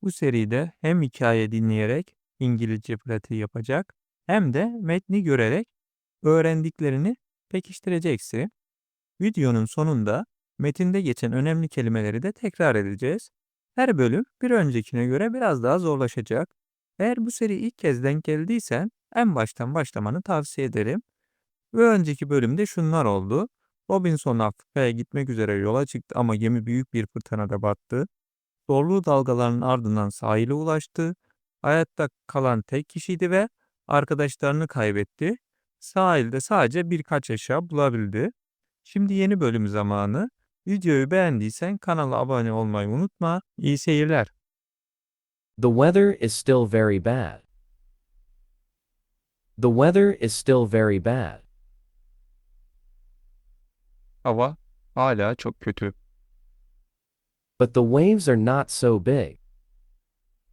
Bu seride hem hikaye dinleyerek İngilizce pratiği yapacak hem de metni görerek öğrendiklerini pekiştireceksin. Videonun sonunda metinde geçen önemli kelimeleri de tekrar edeceğiz. Her bölüm bir öncekine göre biraz daha zorlaşacak. Eğer bu seri ilk kez denk geldiysen en baştan başlamanı tavsiye ederim. Ve önceki bölümde şunlar oldu. Robinson Afrika'ya gitmek üzere yola çıktı ama gemi büyük bir fırtınada battı. Zorlu dalgaların ardından sahile ulaştı. Hayatta kalan tek kişiydi ve arkadaşlarını kaybetti. Sahilde sadece birkaç eşya bulabildi. Şimdi yeni bölüm zamanı. Videoyu beğendiysen kanala abone olmayı unutma. İyi seyirler. The weather is still very bad. The weather is still very bad. Hava hala çok kötü. But the waves are not so big.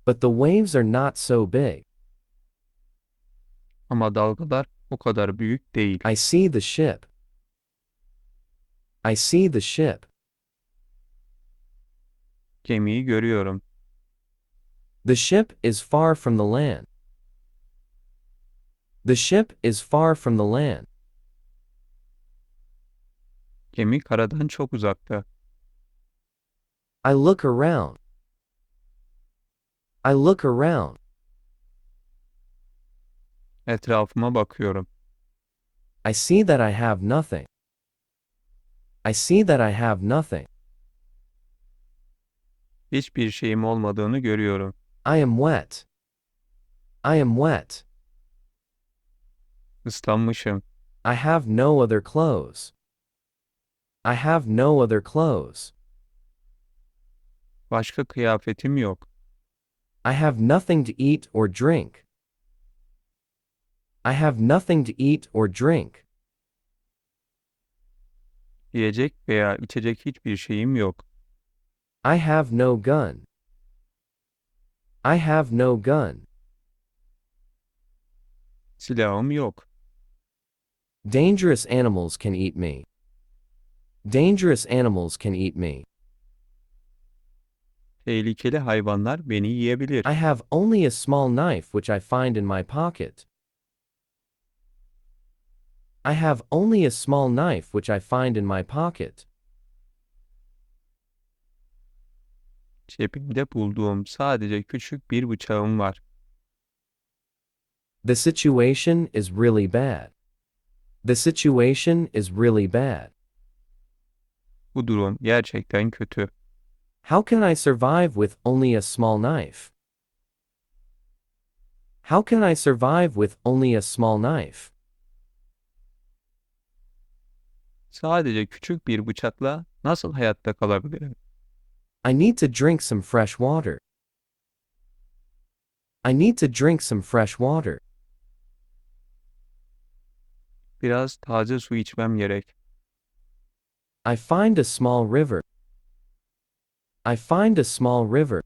But the waves are not so big. Ama dalgalar o kadar büyük değil. I see the ship. I see the ship. Gemiyi görüyorum. The ship is far from the land. The ship is far from the land. Gemi karadan çok uzakta. I look around. I look around. Etrafıma bakıyorum. I see that I have nothing. I see that I have nothing. Hiçbir şeyim olmadığını görüyorum. I am wet. I am wet. Islanmışım. I have no other clothes. I have no other clothes. Başka kıyafetim yok. I have nothing to eat or drink. I have nothing to eat or drink. Yiyecek veya içecek hiçbir şeyim yok. I have no gun. I have no gun. Silahım yok. Dangerous animals can eat me. Dangerous animals can eat me. Tehlikeli hayvanlar beni yiyebilir. I have only a small knife which I find in my pocket. I have only a small knife which I find in my pocket. Cebimde bulduğum sadece küçük bir bıçağım var. The situation is really bad. The situation is really bad. Bu durum gerçekten kötü. How can I survive with only a small knife? How can I survive with only a small knife? Sadece küçük bir bıçakla nasıl hayatta kalabilirim? I need to drink some fresh water. I need to drink some fresh water. Biraz taze su içmem gerek. I find a small river. I find a small river.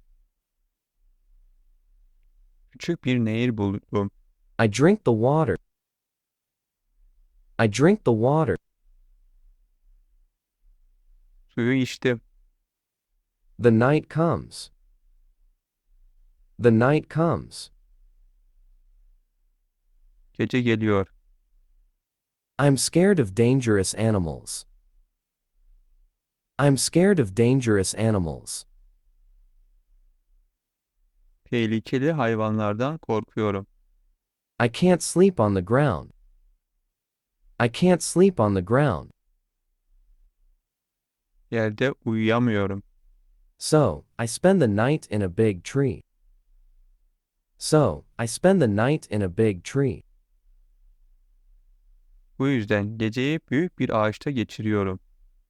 Küçük bir nehir buldum. I drink the water. I drink the water. Suyu içtim. The night comes. The night comes. Gece geliyor. I'm scared of dangerous animals. I'm scared of dangerous animals. Tehlikeli hayvanlardan korkuyorum. I can't sleep on the ground. I can't sleep on the ground. Yerde uyuyamıyorum. So, I spend the night in a big tree. So, I spend the night in a big tree. Bu yüzden geceyi büyük bir ağaçta geçiriyorum.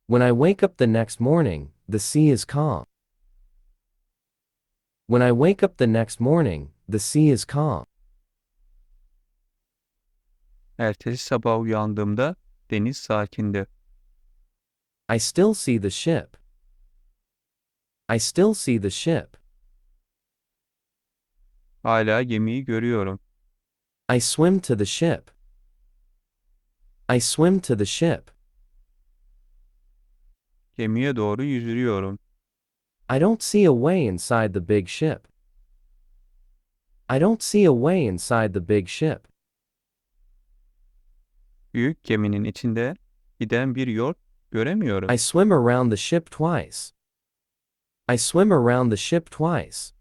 When I wake up the next morning, the sea is calm. When I wake up the next morning, the sea is calm. Ertesi sabah uyandığımda deniz sakindi. I still see the ship. I still see the ship. Hala gemiyi görüyorum. I swim to the ship. I swim to the ship. Gemiye doğru yüzüyorum. I don't see a way inside the big ship. I don't see a way inside the big ship. Büyük geminin içinde giden bir yol göremiyorum. I swim around the ship twice. I swim around the ship twice.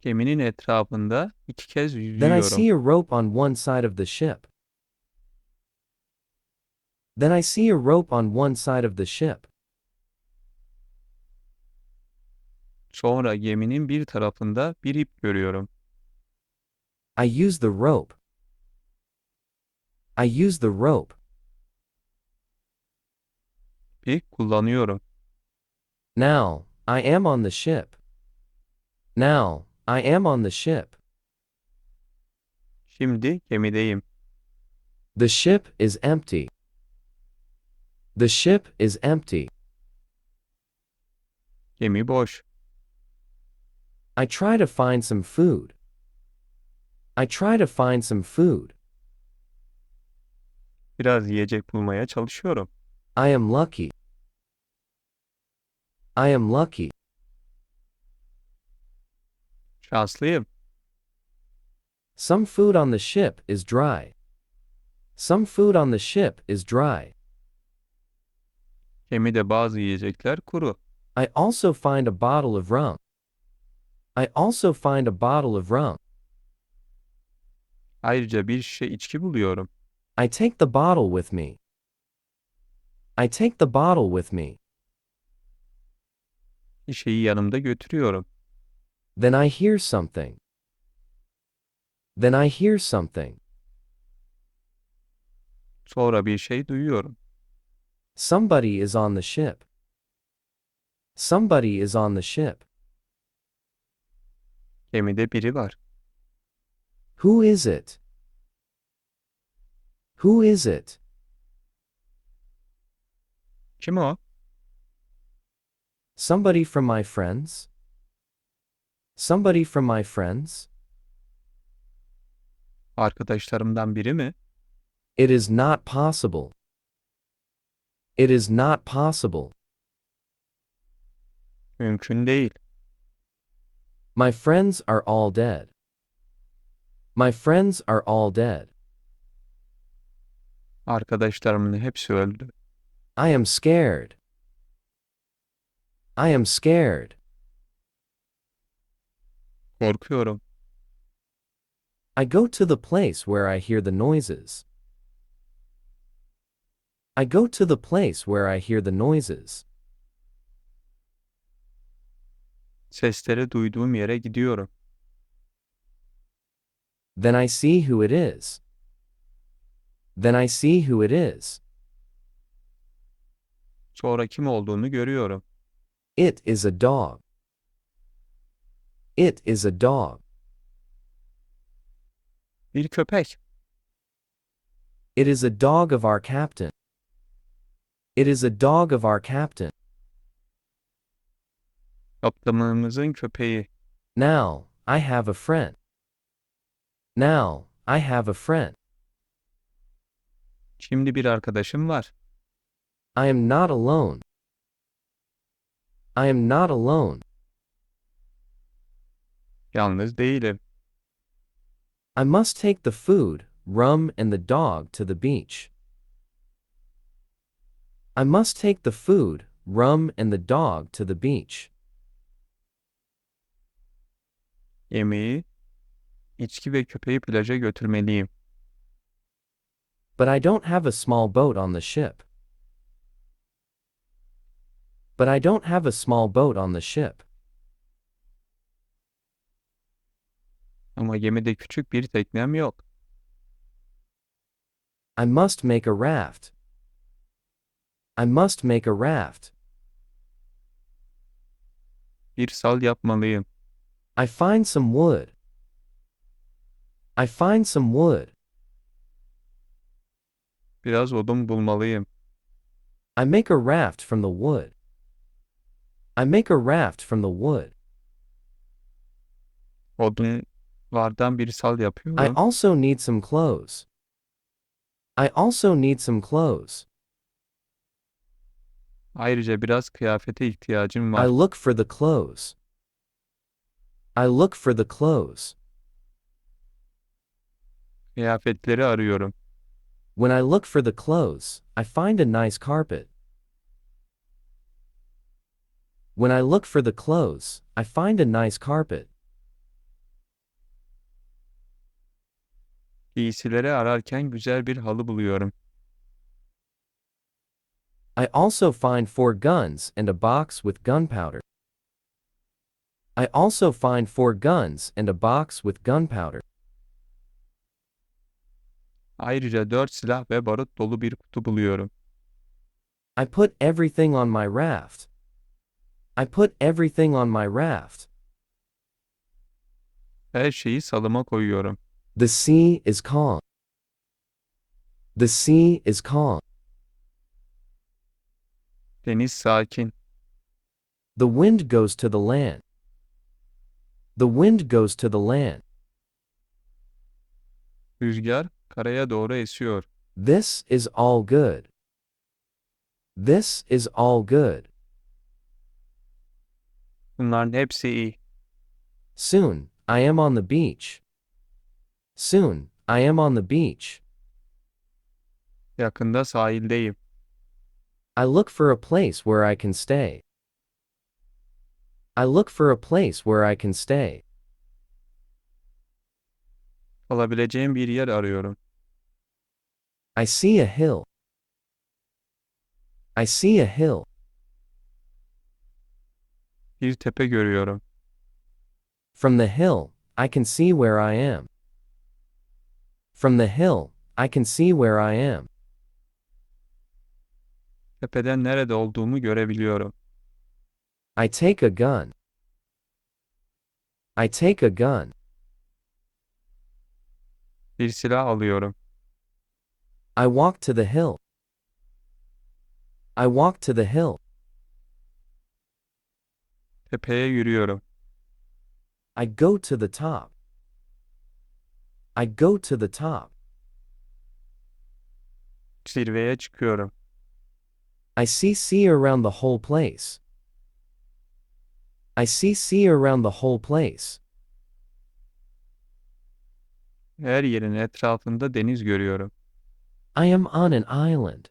Geminin etrafında 2 kez Then I yüzüyorum. see a rope on one side of the ship. Then I see a rope on one side of the ship. Sonra geminin bir tarafında bir ip görüyorum. I use the rope. I use the rope. İpi kullanıyorum. Now, I am on the ship. Now, I am on the ship. Şimdi gemideyim. The ship is empty. The ship is empty. Gemi boş. I try to find some food. I try to find some food. Biraz yiyecek bulmaya çalışıyorum. I am lucky. I am lucky. Şanslıyım. Some food on the ship is dry. Some food on the ship is dry. Gemide bazı yiyecekler kuru. I also find a bottle of rum. I also find a bottle of rum. Ayrıca bir şişe içki buluyorum. I take the bottle with me. I take the bottle with me. Şişeyi yanımda götürüyorum. Then I hear something. Then I hear something. Sonra bir şey duyuyorum. Somebody is on the ship. Somebody is on the ship. Gemide biri var. Who is it? Who is it? Kim o? Somebody from my friends? Somebody from my friends? Arkadaşlarımdan biri mi? It is not possible. It is not possible. Mümkün değil. My friends are all dead. My friends are all dead. Arkadaşlarımın hepsi öldü. I am scared. I am scared. Korkuyorum. I go to the place where I hear the noises. I go to the place where I hear the noises. Sesleri duyduğum yere gidiyorum. Then I see who it is. Then I see who it is. Sonra kim olduğunu görüyorum. It is a dog. It is a dog. Bir köpek. It is a dog of our captain. It is a dog of our captain. Kaptanımızın köpeği. Now, I have a friend. Now, I have a friend. Şimdi bir arkadaşım var. I am not alone. I am not alone. Yalnız değilim. I must take the food, rum, and the dog to the beach. I must take the food, rum, and the dog to the beach. Yemeği, içki ve köpeği plaja götürmeliyim. But I don't have a small boat on the ship. But I don't have a small boat on the ship. Ama gemide küçük bir teknem yok. I must make a raft. I must make a raft. Bir sal yapmalıyım. I find some wood. I find some wood. Biraz odun bulmalıyım. I make a raft from the wood. I make a raft from the wood. Odunlardan bir sal I yapıyorum. also need some clothes. I also need some clothes. Ayrıca biraz kıyafete ihtiyacım I var. look for the clothes. I look for the clothes. Kıyafetleri arıyorum. When I look for the clothes, I find a nice carpet. When I look for the clothes, I find a nice carpet. Giysileri ararken güzel bir halı buluyorum. I also find 4 guns and a box with gunpowder. I also find 4 guns and a box with gunpowder. Ayrıca 4 silah ve barut dolu bir kutu buluyorum. I put everything on my raft. I put everything on my raft. Her şeyi salıma koyuyorum. The sea is calm. The sea is calm. Deniz sakin. The wind goes to the land. The wind goes to the land. Rüzgar karaya doğru esiyor. This is all good. This is all good. Bunların hepsi iyi. Soon, I am on the beach. Soon, I am on the beach. Yakında sahildeyim. I look for a place where I can stay. I look for a place where I can stay. Kalabileceğim bir yer arıyorum. I see a hill. I see a hill. Bir tepe görüyorum. From the hill, I can see where I am. From the hill, I can see where I am. Tepeden nerede olduğumu görebiliyorum. I take a gun. I take a gun. Bir silah alıyorum. I walk to the hill. I walk to the hill. Tepeye yürüyorum. I go to the top. I go to the top. Zirveye çıkıyorum. I see sea around the whole place. I see sea around the whole place. Her yerin etrafında deniz görüyorum. I am on an island.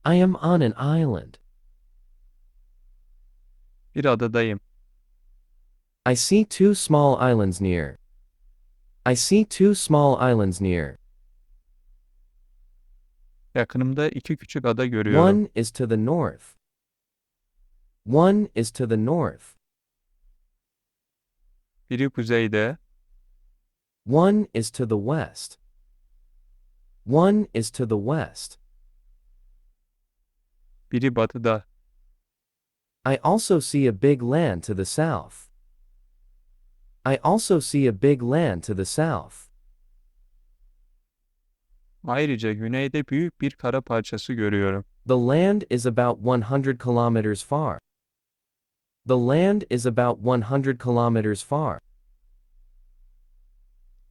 I am on an island. Bir adadayım. I see 2 small islands near. I see 2 small islands near. Yakınımda 2 küçük ada görüyorum. One is to the north. One is to the north. Biri kuzeyde, One is to the west. One is to the west. biri batıda. I also see a big land to the south. I also see a big land to the south. Ayrıca güneyde büyük bir kara parçası görüyorum. The land is about 100 kilometers far. The land is about 100 kilometers far.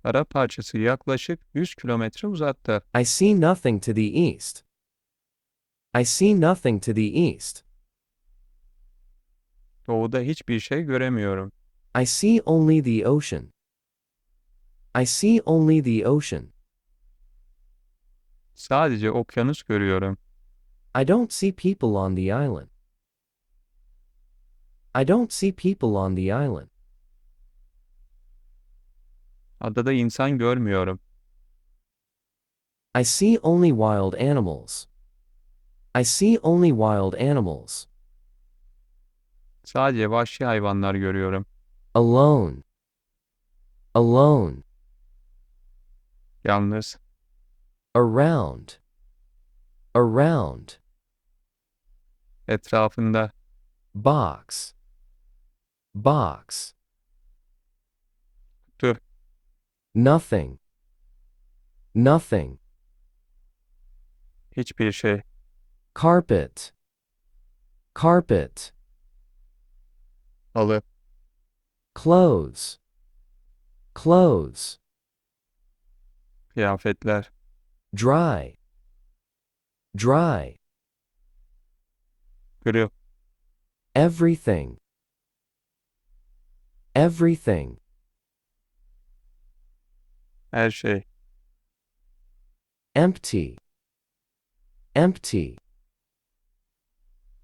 Kara parçası yaklaşık 100 kilometre uzakta. I see nothing to the east. I see nothing to the east. Doğuda hiçbir şey göremiyorum. I see only the ocean. I see only the ocean. Sadece okyanus görüyorum. I don't see people on the island. I don't see people on the island. Adada insan görmüyorum. I see only wild animals. I see only wild animals. Sadece vahşi hayvanlar görüyorum. Alone. Alone. Yalnız. Around. Around. Etrafında. Box. Box. Kutu. Nothing. Nothing. Hiçbir şey. Carpet. Carpet. Halı. Clothes. Clothes. Kıyafetler. Dry. Dry. Kuru. Everything. everything, her şey, empty, empty,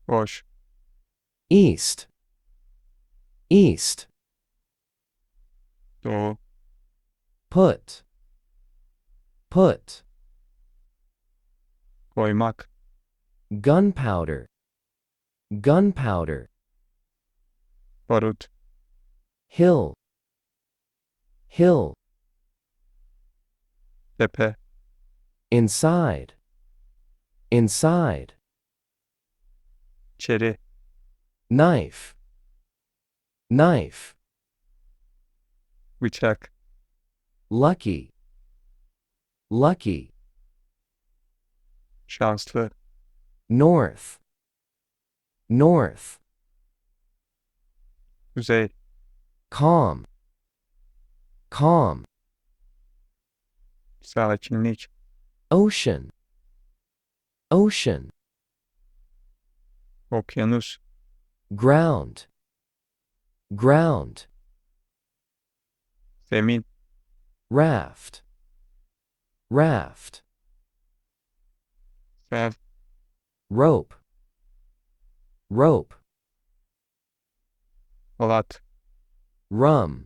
boş, east, east, doğu, put, put, koymak, gunpowder, gunpowder, barut, hill, hill, tepe, inside, inside, içeri, knife, knife, bıçak, lucky, lucky, şanslı, north, north, kuzey, calm, calm, sakinlik, ocean, ocean, okyanus, ground, ground, zemin, raft, raft, sel, rope, rope, halat, rum,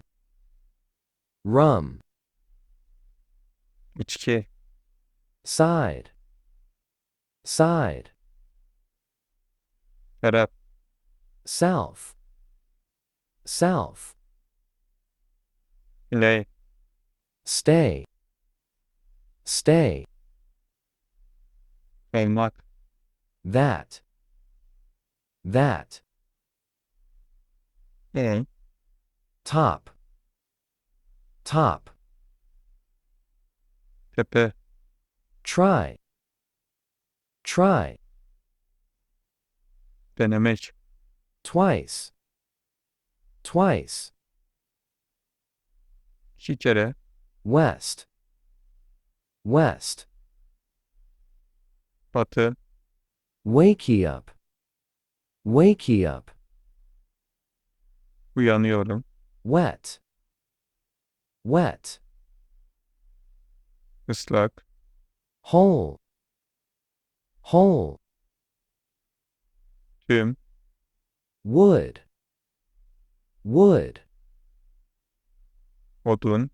rum, içki, side, side, taraf, south, south, güney, stay, stay, olmak, that, that, ol, top, top, tepe, try, try, denemek, twice, twice, 2 kere, west, west, batı, wakey up, wakey up, uyanıyorum, wet, wet, ıslak, whole, whole, tüm, wood, wood, odun,